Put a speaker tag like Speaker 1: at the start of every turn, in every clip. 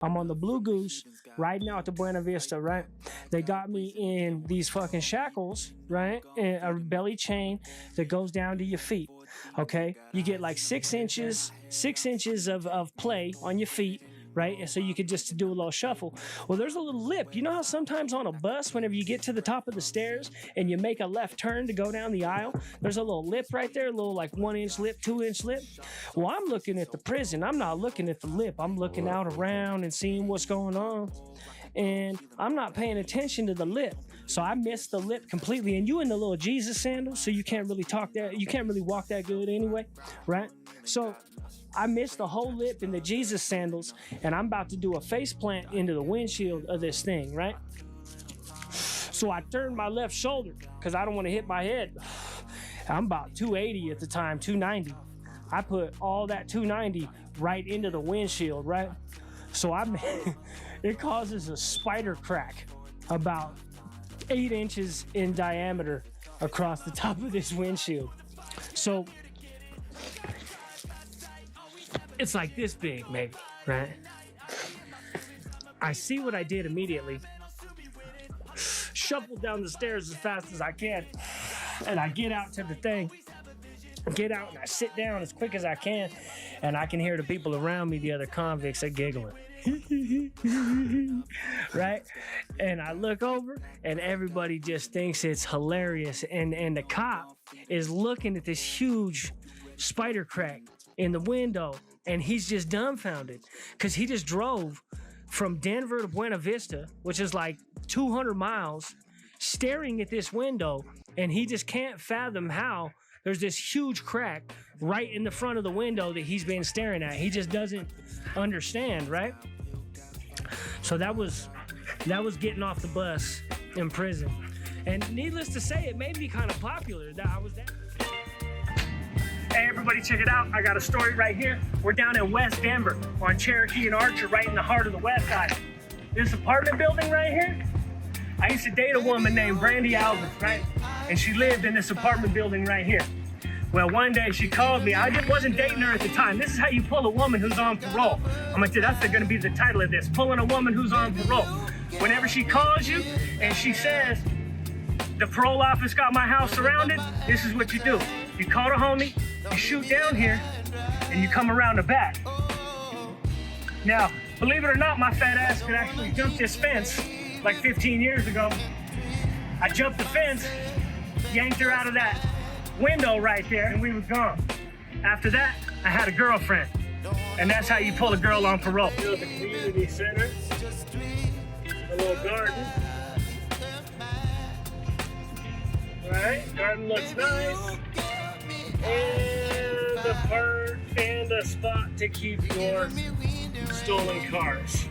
Speaker 1: I'm on the Blue Goose riding out to Buena Vista, right? They got me in these fucking shackles, right? And a belly chain that goes down to your feet. Okay, you get like 6 inches of play on your feet, right? And so you could just do a little shuffle. Well, there's a little lip. You know how sometimes on a bus, whenever you get to the top of the stairs and you make a left turn to go down the aisle, there's a little lip right there, a little like 1-inch lip, 2-inch lip. Well, I'm looking at the prison. I'm not looking at the lip. I'm looking out around and seeing what's going on. And I'm not paying attention to the lip. So I missed the lip completely. And you in the little Jesus sandals, so you can't really you can't really walk that good anyway, right? So I missed the whole lip in the Jesus sandals, and I'm about to do a face plant into the windshield of this thing, right? So I turned my left shoulder because I don't want to hit my head. I'm about 280 at the time, 290. I put all that 290 right into the windshield, right? So it causes a spider crack about 8 inches in diameter across the top of this windshield. So it's like this big, maybe, right? I see what I did immediately. Shuffled down the stairs as fast as I can, and I get out to the thing. Get out and I sit down as quick as I can, and I can hear the people around me, the other convicts, are giggling. Right? And I look over and everybody just thinks it's hilarious, and the cop is looking at this huge spider crack in the window, and he's just dumbfounded because he just drove from Denver to Buena Vista, which is like 200 miles, staring at this window, and he just can't fathom how there's this huge crack right in the front of the window that he's been staring at. He just doesn't understand, right? So that was getting off the bus in prison. And needless to say, it made me kind of popular. Hey everybody, check it out. I got a story right here. We're down in West Denver on Cherokee and Archer, right in the heart of the West Side. This apartment building right here, I used to date a woman named Brandy Alvin, right? And she lived in this apartment building right here. Well, one day she called me. I wasn't dating her at the time. This is how you pull a woman who's on parole. I'm like, that's gonna be the title of this, pulling a woman who's on parole. Whenever she calls you and she says, the parole office got my house surrounded, this is what you do. You call the homie, you shoot down here, and you come around the back. Now, believe it or not, my fat ass could actually jump this fence like 15 years ago. I jumped the fence, yanked her out of that window right there, and we were gone. After that, I had a girlfriend. And that's how you pull a girl on parole. You know, the community center, a little garden. All right, garden looks nice. And the part and a spot to keep your stolen cars.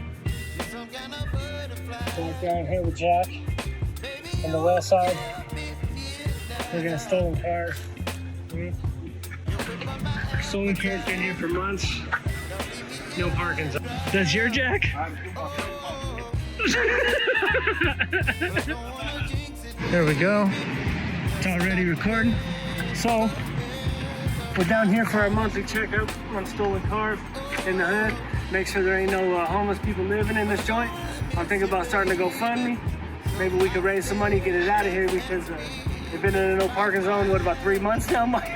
Speaker 1: Back down here with Jack on the west side. We're gonna stolen cars. Stolen cars been here for months. No parking zone. Does your Jack? There we go. It's already recording. So we're down here for our monthly checkup on stolen cars in the hood. Make sure there ain't no homeless people living in this joint. I'm thinking about starting to GoFundMe. Maybe we could raise some money, get it out of here, because they've been in a no parking zone, what, about 3 months now, Mike?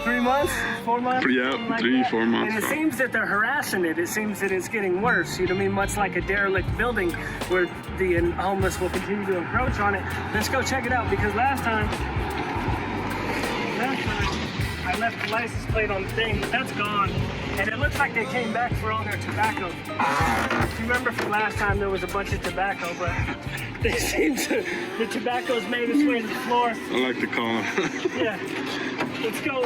Speaker 1: 3 months? 4 months?
Speaker 2: Yeah, like 3-4 months.
Speaker 1: And it seems that they're harassing it. It seems that it's getting worse. You know what I mean? Much like a derelict building where the homeless will continue to encroach on it. Let's go check it out, because last time I left the license plate on the thing, but that's gone. And it looks like they came back for all their tobacco. You remember from last time there was a bunch of tobacco, but they seem to, the tobacco's made its way to the floor.
Speaker 2: I like to call it.
Speaker 1: Yeah. Let's go.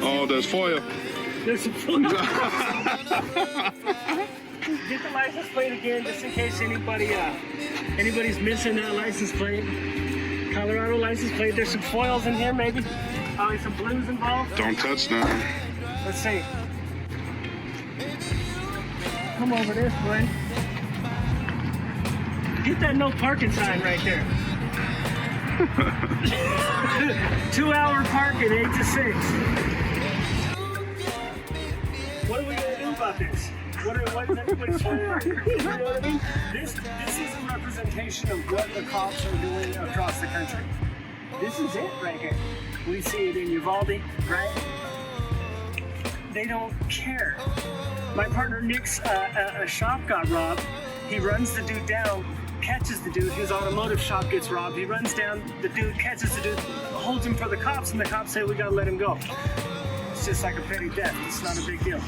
Speaker 2: Oh, there's foil.
Speaker 1: There's some foil. Get the license plate again, just in case anybody's missing that license plate. Colorado license plate. There's some foils in here, maybe. Probably some blues involved.
Speaker 2: Don't touch nothing.
Speaker 1: Let's see. Come over this way. Get that no parking sign right there. 2-hour parking, 8 to 6. What are we gonna do about this? What's for? You know what I mean? This is a representation of what the cops are doing across the country. This is it right here. We see it in Uvalde, right? They don't care. My partner Nick's a shop got robbed. He runs the dude down, catches the dude. His automotive shop gets robbed. He runs down, the dude catches the dude, holds him for the cops, and the cops say, we gotta let him go. It's just like a petty theft. It's not a big deal.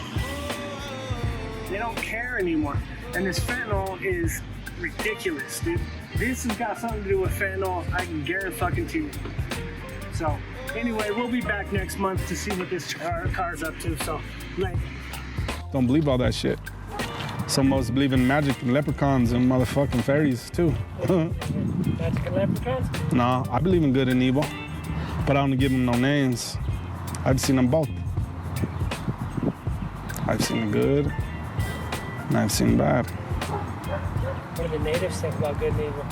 Speaker 1: They don't care anymore. And this fentanyl is ridiculous, dude. This has got something to do with fentanyl, I can guarantee you. So, anyway, we'll be back next month to see what this car's up to, so, like.
Speaker 3: Don't believe all that shit. Some of us believe in magic and leprechauns and motherfucking fairies, too.
Speaker 1: Magic and leprechauns?
Speaker 3: Nah, I believe in good and evil, but I don't give them no names. I've seen them both. I've seen good, and I've seen bad.
Speaker 1: What do the natives think about good and evil?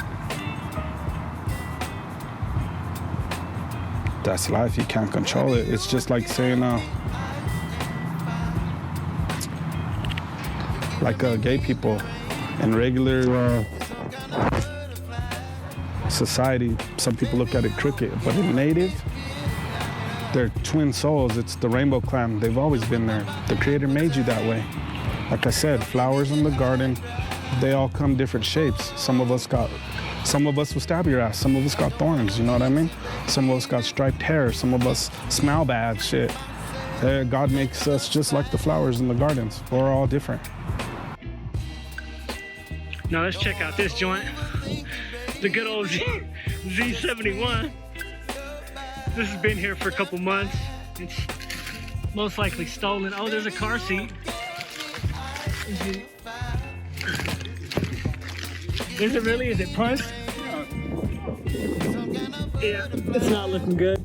Speaker 3: That's life, you can't control it. It's just like saying, gay people in regular society, some people look at it crooked, but in native, they're twin souls. It's the rainbow clan. They've always been there. The creator made you that way. Like I said, flowers in the garden, they all come different shapes. Some of us will stab your ass. Some of us got thorns, you know what I mean? Some of us got striped hair. Some of us smell bad, shit. God makes us just like the flowers in the gardens. We're all different.
Speaker 1: Now let's check out this joint. The good old Z71. This has been here for a couple months. It's most likely stolen. Oh, there's a car seat. Is it really? Is it punched? Yeah, it's not looking good.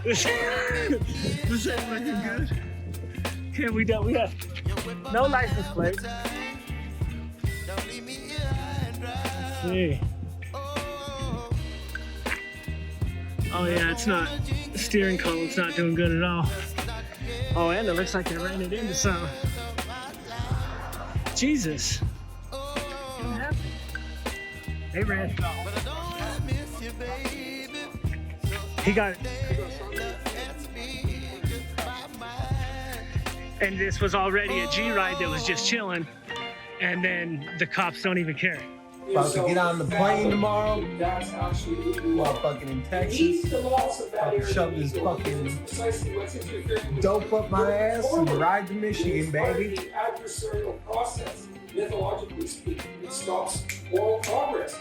Speaker 1: This ain't looking good. Okay, we have no license plate. Let's see. Oh yeah, it's not, the steering column's not doing good at all. Oh, and it looks like they ran it into something. Jesus. What happened? They ran. He got it. And this was already a G-Ride that was just chilling. And then the cops don't even care.
Speaker 4: About to get on the plane tomorrow. While fucking in Texas. Fucking shove this fucking dope up my ass and ride to Michigan, baby.
Speaker 5: Adversarial process, mythologically speaking, it stops moral progress.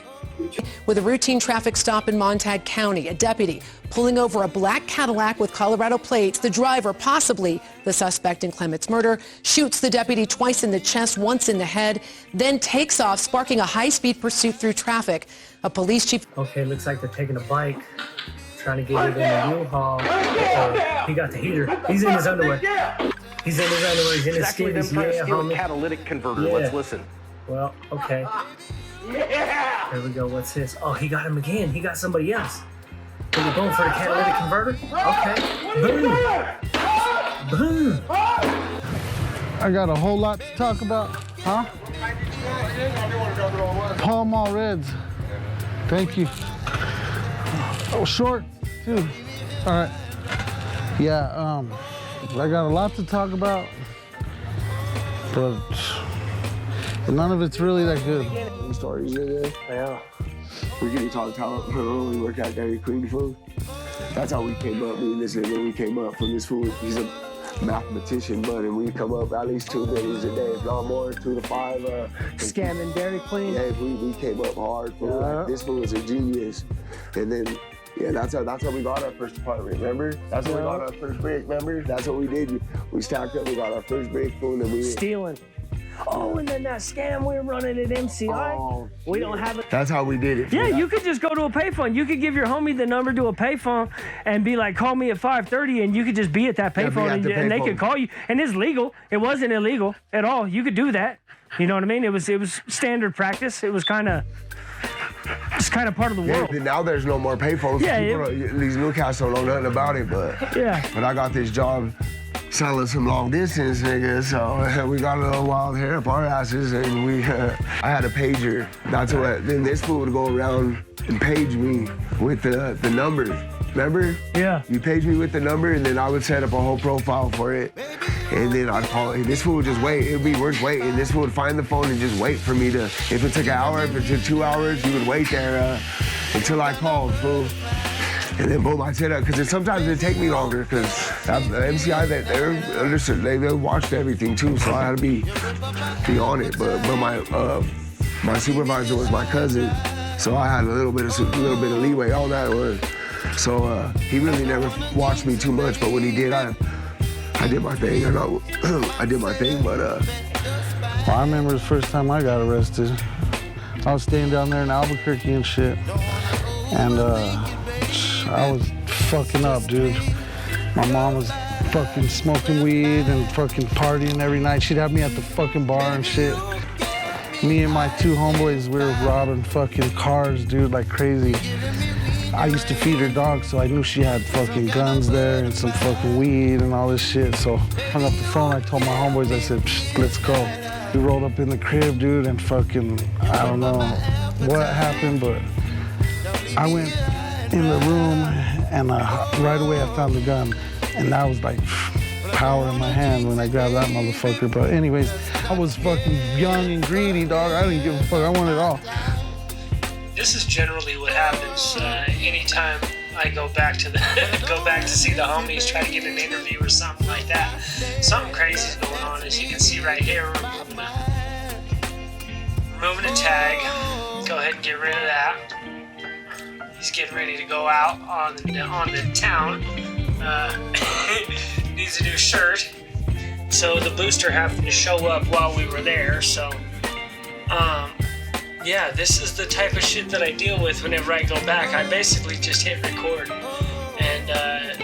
Speaker 6: With a routine traffic stop in Montague County, a deputy pulling over a black Cadillac with Colorado plates. The driver, possibly the suspect in Clement's murder, shoots the deputy twice in the chest, once in the head, then takes off, sparking a high-speed pursuit through traffic. A police chief...
Speaker 1: Okay, looks like they're taking a bike, trying to get it in the U-Haul. He got the heater. He's in his underwear. He's in his underwear. He's in his skin. He's
Speaker 7: a catalytic converter. Yeah. Let's listen.
Speaker 1: Well, okay. Yeah. There we go. What's this? Oh, he got him again. He got somebody else. Are you going for the catalytic converter? Okay. Boom. Boom.
Speaker 8: I got a whole lot to talk about. Huh? Pall Mall Reds. Thank you. Oh, short, too. All right. Yeah, I got a lot to talk about, but none of it's really that good.
Speaker 9: Stories in there.
Speaker 1: Yeah.
Speaker 9: We're getting talked about when we work at Dairy Queen food. That's how we came up. Me and this nigga, we came up from this food. He's a mathematician, but and we come up at least 2 days a day, if not more, 2 to 5.
Speaker 1: Scamming Dairy Queen.
Speaker 9: Yeah, we came up hard. Like, this food was a genius. And then, yeah, that's how we got our first apartment, remember? That's how we got our first break, remember? That's what we did. We stacked up, we got our first break food, and we...
Speaker 1: Stealing. Oh, and then that scam we were running at MCI, we don't have it.
Speaker 9: That's how we did it.
Speaker 1: Yeah, you could just go to a payphone. You could give your homie the number to a payphone and be like, call me at 5:30, and you could just be at that payphone, and they could call you. And it's legal. It wasn't illegal at all. You could do that. You know what I mean? It was standard practice. It was kind of... It's kind of part of the world.
Speaker 9: Yeah, now there's no more payphones.
Speaker 1: Yeah,
Speaker 9: these Newcastle don't know nothing about it, but I got this job selling some long distance, nigga. So we got a little wild hair up our asses, and I had a pager. That's what. Then this fool would go around and page me with the number. Remember?
Speaker 1: Yeah.
Speaker 9: You page me with the number, and then I would set up a whole profile for it. And then I'd call it. This fool would just wait. It would be worth waiting. This fool would find the phone and just wait for me to, if it took an hour, if it took 2 hours, he would wait there until I called, fool. And then boom, I'd set up, because sometimes it'd take me longer, because MCI, they watched everything too, so I had to be on it. But my supervisor was my cousin, so I had a little bit of leeway on that one. So he really never watched me too much, but when he did, I did my thing. I did my thing, but
Speaker 8: Well, I remember the first time I got arrested. I was staying down there in Albuquerque and shit, and I was fucking up, dude. My mom was fucking smoking weed and fucking partying every night. She'd have me at the fucking bar and shit. Me and my 2 homeboys, we were robbing fucking cars, dude, like crazy. I used to feed her dog, so I knew she had fucking guns there and some fucking weed and all this shit. So I hung up the phone, I told my homeboys, I said, let's go. We rolled up in the crib, dude, and fucking, I don't know what happened, but I went in the room and right away I found the gun. And that was like power in my hand when I grabbed that motherfucker. But anyways, I was fucking young and greedy, dog. I didn't give a fuck, I wanted it all.
Speaker 1: This is generally what happens anytime I go back to see the homies, try to get an interview or something like that. Something crazy's going on, as you can see right here. Removing a tag. Go ahead and get rid of that. He's getting ready to go out on the town. Needs a new shirt. So the booster happened to show up while we were there. So, yeah, this is the type of shit that I deal with whenever I go back. I basically just hit record and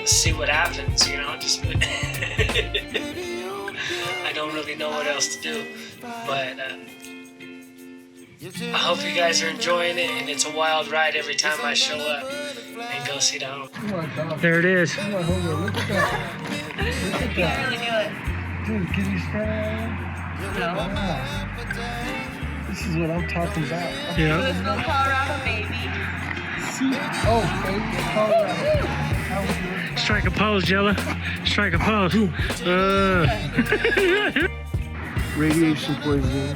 Speaker 1: see what happens, you know. Just I don't really know what else to do, but I hope you guys are enjoying it, and it's a wild ride every time I show up and go see the home. There it is.
Speaker 8: Look at that. Look at that.
Speaker 10: Really good.
Speaker 8: Dude, get these fans.
Speaker 10: No.
Speaker 8: This is what I'm talking about.
Speaker 1: Yeah.
Speaker 10: Let's go Colorado, baby.
Speaker 8: Oh, baby, Colorado.
Speaker 1: Strike a pose, Jella. Strike a pose.
Speaker 8: Radiation poisoning.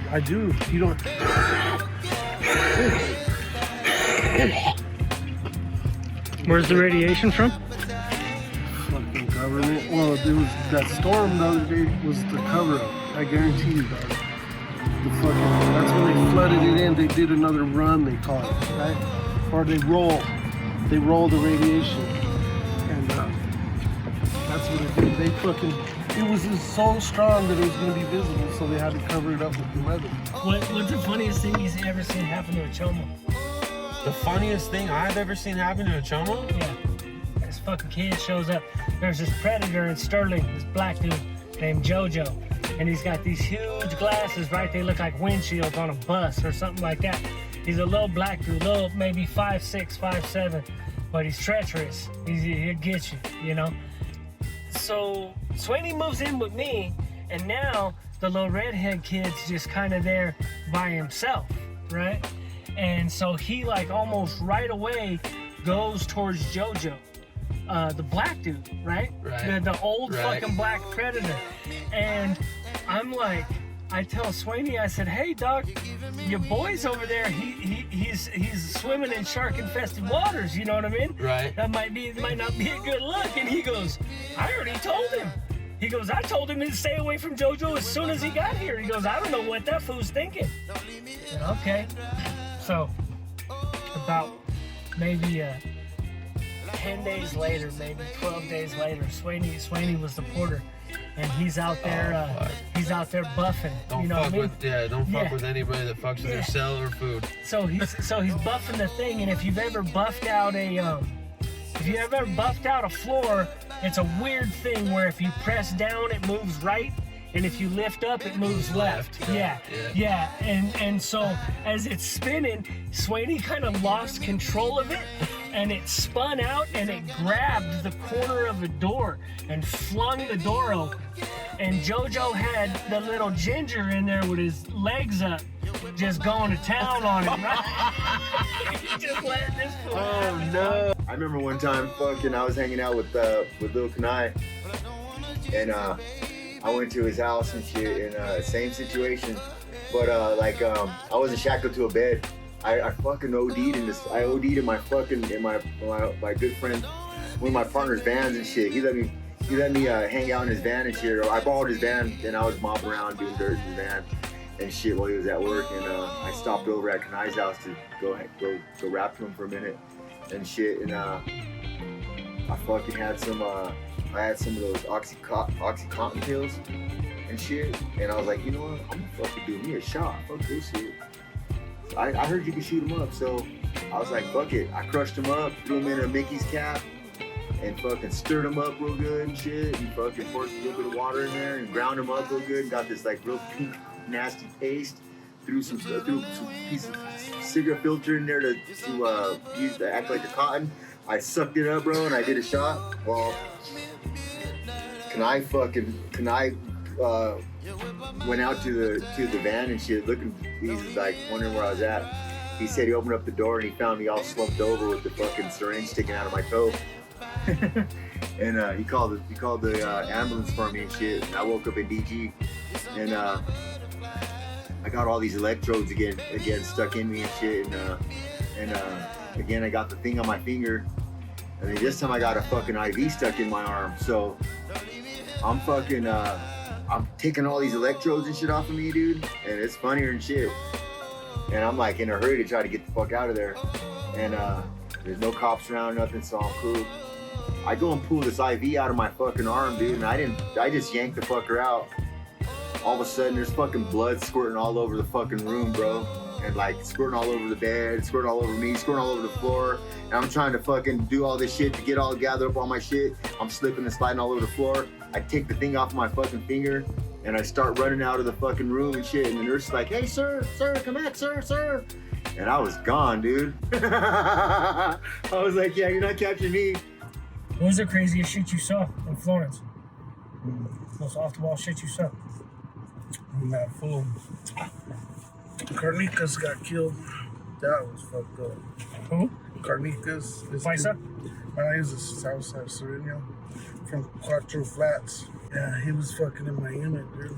Speaker 8: I do. You don't.
Speaker 1: Where's the radiation from?
Speaker 8: Fucking government. Well, there was that storm the other day was the cover-up. I guarantee you, dog. That's when they flooded it in. They did another run, they call it, right? Or they roll the radiation, and that's what it did. It was so strong that it was going to be visible, so they had to cover it up with the weather.
Speaker 1: What's the funniest thing you've ever seen happen to a chomo?
Speaker 11: The funniest thing I've ever seen happen to a chomo?
Speaker 1: Yeah. This fucking kid shows up. There's this predator in Sterling, this black dude named JoJo. And he's got these huge glasses, right? They look like windshields on a bus or something like that. He's a little black dude, maybe 5'6", 5'7", but he's treacherous. He'll get you, you know? So Swaney moves in with me, and now the little redhead kid's just kind of there by himself, right? And so he like almost right away goes towards JoJo. The black dude, right? The old fucking black predator. And I'm like, I tell Swaney, I said, hey dog, your boy's over there, he's swimming in shark-infested waters, you know what I mean?
Speaker 11: Right.
Speaker 1: That might not be a good look. And he goes, I already told him. He goes, I told him to stay away from JoJo as soon as he got here. He goes, I don't know what that fool's thinking. I said, okay. So, about maybe 10 days later, maybe 12 days later, Swaney was the porter, and he's out there buffing.
Speaker 11: Don't fuck with anybody that fucks with your cell or food.
Speaker 1: So he's buffing the thing, and if you've ever buffed out a floor, it's a weird thing where if you press down, it moves right. And if you lift up, it moves left. Yeah. And so as it's spinning, Swaney kind of lost control of it and it spun out and it grabbed the corner of the door and flung the door open. And JoJo had the little ginger in there with his legs up, just going to town on it, right? He just let this go.
Speaker 12: Oh no! I remember one time, fucking, I was hanging out with Lil Kanai, and I went to his house and shit, and same situation, but I wasn't shackled to a bed. I fucking OD'd in this. I OD'd in my good friend, one of my partner's vans and shit. He let me hang out in his van and shit. I borrowed his van and I was mopping around doing dirt in his van and shit while he was at work. And I stopped over at Kanai's house to go rap to him for a minute and shit. And I fucking had some of those Oxycontin pills and shit. And I was like, you know what? I'm gonna fucking do me a shot. Fuck this shit. I heard you could shoot him up, so I was like, fuck it. I crushed him up, threw him in a Mickey's cap, and fucking stirred him up real good and shit, and fucking poured a little bit of water in there and ground him up real good. Got this like real pink, nasty paste. Threw some piece of cigarette filter in there to use to act like a cotton. I sucked it up, bro, and I did a shot. Well, Kanai went out to the van and shit, looking. He was like wondering where I was at. He said he opened up the door and he found me all slumped over with the fucking syringe sticking out of my toe. And he called the ambulance for me and shit. And I woke up in DG, and I got all these electrodes again stuck in me and shit. And again I got the thing on my finger. And then this time I got a fucking IV stuck in my arm. So I'm fucking. I'm taking all these electrodes and shit off of me, dude, and it's funnier than shit. And I'm like in a hurry to try to get the fuck out of there. And there's no cops around, nothing, so I'm cool. I go and pull this IV out of my fucking arm, dude, and I just yanked the fucker out. All of a sudden, there's fucking blood squirting all over the fucking room, bro. And like squirting all over the bed, squirting all over me, squirting all over the floor. And I'm trying to fucking do all this shit to get all gathered up all my shit. I'm slipping and sliding all over the floor. I take the thing off my fucking finger and I start running out of the fucking room and shit. And the nurse is like, hey, sir, come back, sir. And I was gone, dude. I was like, yeah, you're not catching me.
Speaker 1: What was the craziest shit you saw in Florence? Most off-the-wall shit you saw?
Speaker 8: When that fool Carnitas got killed, that was fucked up.
Speaker 1: Who?
Speaker 8: Carnitas.
Speaker 1: Paisa?
Speaker 8: He's a Southside Sereno from Cuatro Flats. Yeah, he was fucking in my unit, dude.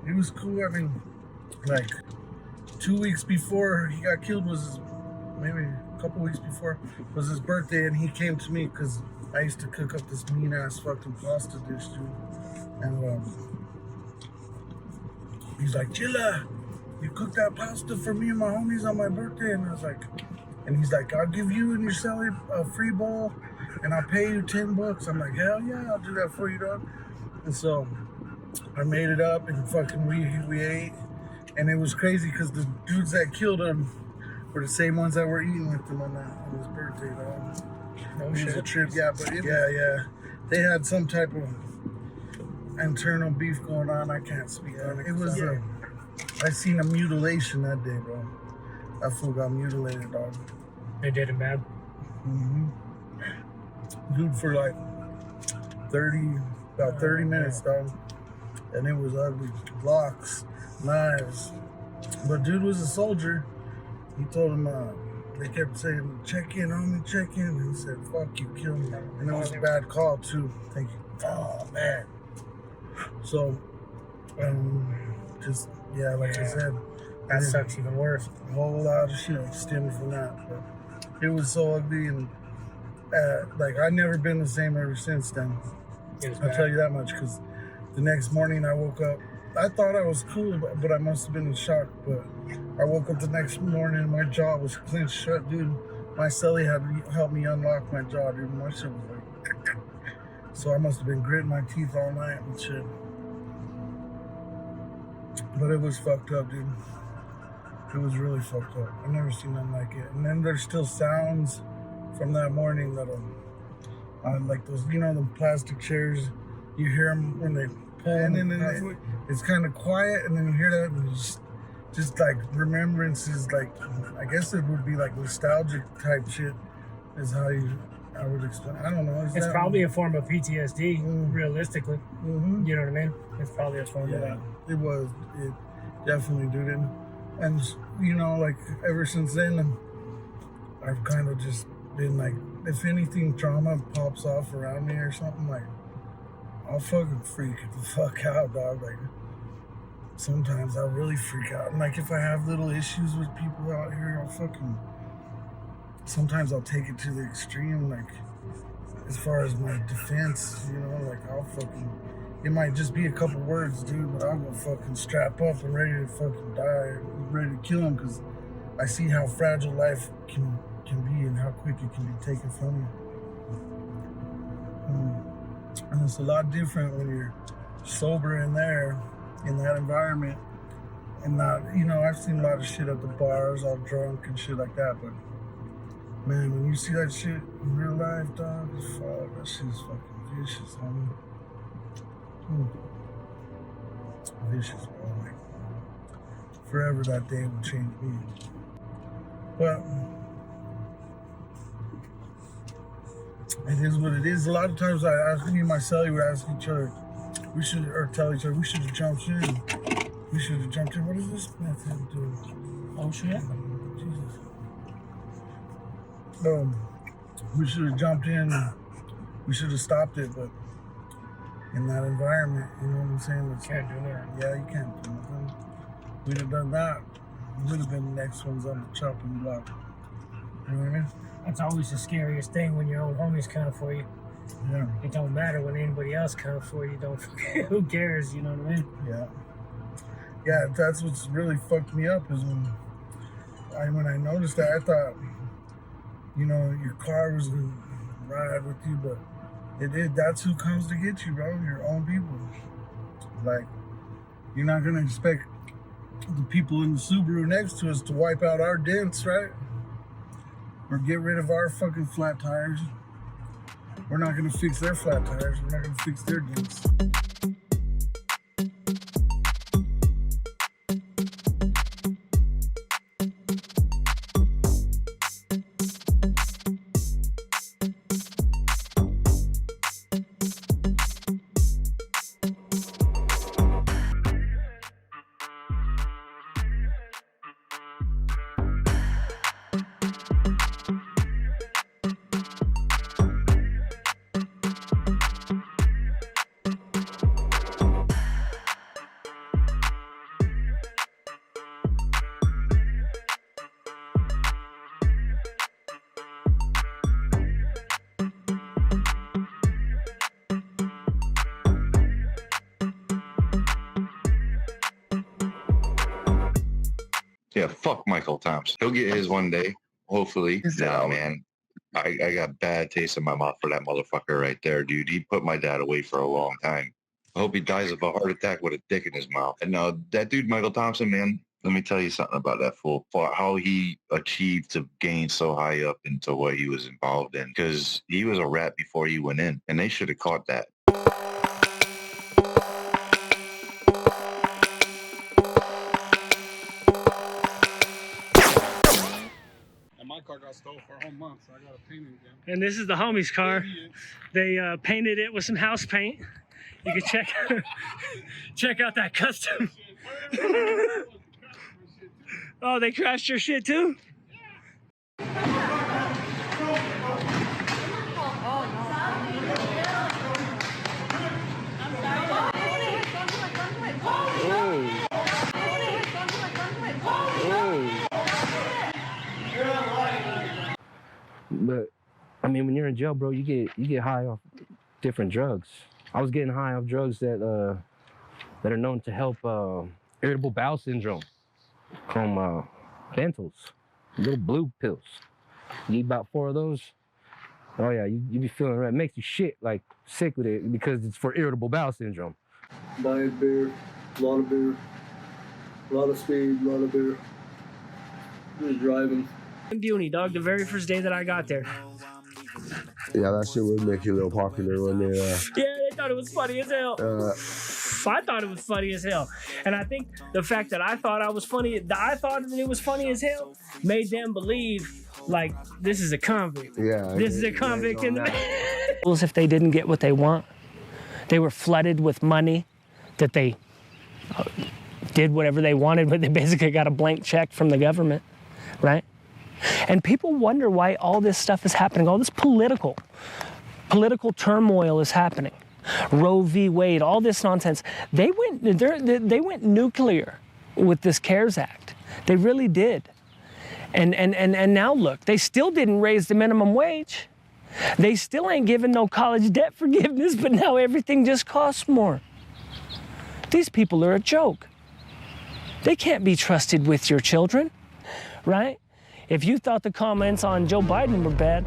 Speaker 8: He was cool. I mean, like 2 weeks before he got killed maybe a couple weeks before was his birthday, and he came to me because I used to cook up this mean ass fucking pasta dish, dude. And he's like, Chilla, you cooked that pasta for me and my homies on my birthday? And I was like, and he's like, I'll give you and your celly a free bowl and I'll pay you $10. I'm like, hell yeah, I'll do that for you, dog. And so I made it up and fucking we ate. And it was crazy because the dudes that killed him were the same ones that were eating with him on his birthday, dog. It was a trip, yeah, but yeah. They had some type of internal beef going on. I can't speak on it. It was, I seen a mutilation that day, bro. That fool got mutilated, dog.
Speaker 1: They did him bad?
Speaker 8: Mm-hmm. Dude, for like 30 minutes, dog. And it was ugly. Blocks, knives. But dude was a soldier. He told him, they kept saying, check in, homie, check in. And he said, fuck you, kill me. And it was a bad call, too. Thank you. Oh, man. So, just, yeah, like I said.
Speaker 1: That sucks even worse.
Speaker 8: A whole lot of shit stemming from that. But it was so ugly, and like I've never been the same ever since then. I'll tell you that much, because the next morning I woke up. I thought I was cool, but I must have been in shock. But I woke up the next morning and my jaw was clenched shut, dude. My celly had to help me unlock my jaw, dude. My shit was like, so I must have been gritting my teeth all night and shit. But it was fucked up, dude. It was really fucked up. I've never seen nothing like it. And then there's still sounds from that morning that like those, you know, the plastic chairs. You hear them when they pull, and then it's kind of quiet, and then you hear that, and it's just like remembrances. Like I guess it would be like nostalgic type shit is how I would explain. I don't know.
Speaker 1: It's probably a form of PTSD, realistically.
Speaker 8: Mm-hmm.
Speaker 1: You know what I mean? It's probably a form of that.
Speaker 8: It was. It definitely, dude. And you know, like ever since then, I've kind of just been like, if anything trauma pops off around me or something, like I'll fucking freak the fuck out, dog. Like sometimes I really freak out. And like if I have little issues with people out here, sometimes I'll take it to the extreme, like as far as my defense, you know, like it might just be a couple words, dude, but I'll go fucking strap up and ready to fucking die, ready to kill him, because I see how fragile life can be and how quick it can be taken from you. And it's a lot different when you're sober in there, in that environment, and not, you know, I've seen a lot of shit at the bars, all drunk and shit like that, but man, when you see that shit in real life, dog, fuck, that shit's fucking vicious, homie. Vicious, bro. Like, forever that day will change me. But it is what it is. A lot of times me and my celly would ask each other, tell each other, we should have jumped in. We should have jumped in. What is this method doing?
Speaker 1: Oh shit.
Speaker 8: Jesus. We should have jumped in. We should have stopped it, but in that environment, you know what I'm saying?
Speaker 1: Can't do that.
Speaker 8: Yeah, you can't do nothing. We'd have done that. We would have been the next ones on the chopping block. You know what I mean?
Speaker 1: That's always the scariest thing when your own homies come for you.
Speaker 8: Yeah.
Speaker 1: It don't matter when anybody else comes for you. Who cares? You know what I mean?
Speaker 8: Yeah. Yeah, that's what's really fucked me up is when I noticed that, I thought, you know, your car was gonna ride with you, but that's who comes to get you, bro. Your own people. Like, you're not gonna expect the people in the Subaru next to us to wipe out our dents, right? Or get rid of our fucking flat tires. We're not gonna fix their flat tires. We're not gonna fix their dents.
Speaker 13: Yeah, fuck Michael Thompson. He'll get his one day, hopefully. Nah, man. I got bad taste in my mouth for that motherfucker right there, dude. He put my dad away for a long time. I hope he dies of a heart attack with a dick in his mouth. And now that dude, Michael Thompson, man, let me tell you something about that fool. How he achieved to gain so high up into what he was involved in. Because he was a rat before he went in. And they should have caught that.
Speaker 3: My car got stolen for a whole month, so I got to paint it again.
Speaker 1: And this is the homie's car. They painted it with some house paint. You can check out that custom. Oh, they crashed your shit too?
Speaker 14: But I mean, when you're in jail, bro, you get high off different drugs. I was getting high off drugs that are known to help irritable bowel syndrome, from Bentals, little blue pills. You eat about 4 of those. Oh yeah, you be feeling right. It makes you shit, like sick with it, because it's for irritable bowel syndrome.
Speaker 15: Buying beer, a lot of beer, a lot of speed, a lot of beer. Just driving.
Speaker 1: Buny, dog, the very first day that I got there.
Speaker 9: Yeah, that shit would make you a little popular when they
Speaker 1: Yeah, they thought it was funny as hell. I thought it was funny as hell. And I think the fact that I thought it was funny as hell, made them believe like this is a convict.
Speaker 9: Yeah.
Speaker 1: This is a convict in the if they didn't get what they want, they were flooded with money that they did whatever they wanted, but they basically got a blank check from the government, right? And people wonder why all this stuff is happening, all this political turmoil is happening. Roe v. Wade, all this nonsense. They went nuclear with this CARES Act. They really did. And now look, they still didn't raise the minimum wage. They still ain't giving no college debt forgiveness, but now everything just costs more. These people are a joke. They can't be trusted with your children, right? If you thought the comments on Joe Biden were bad,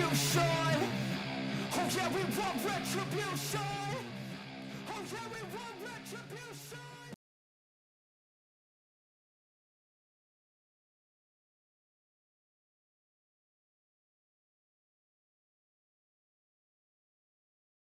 Speaker 16: retribution. Oh yeah, we want retribution.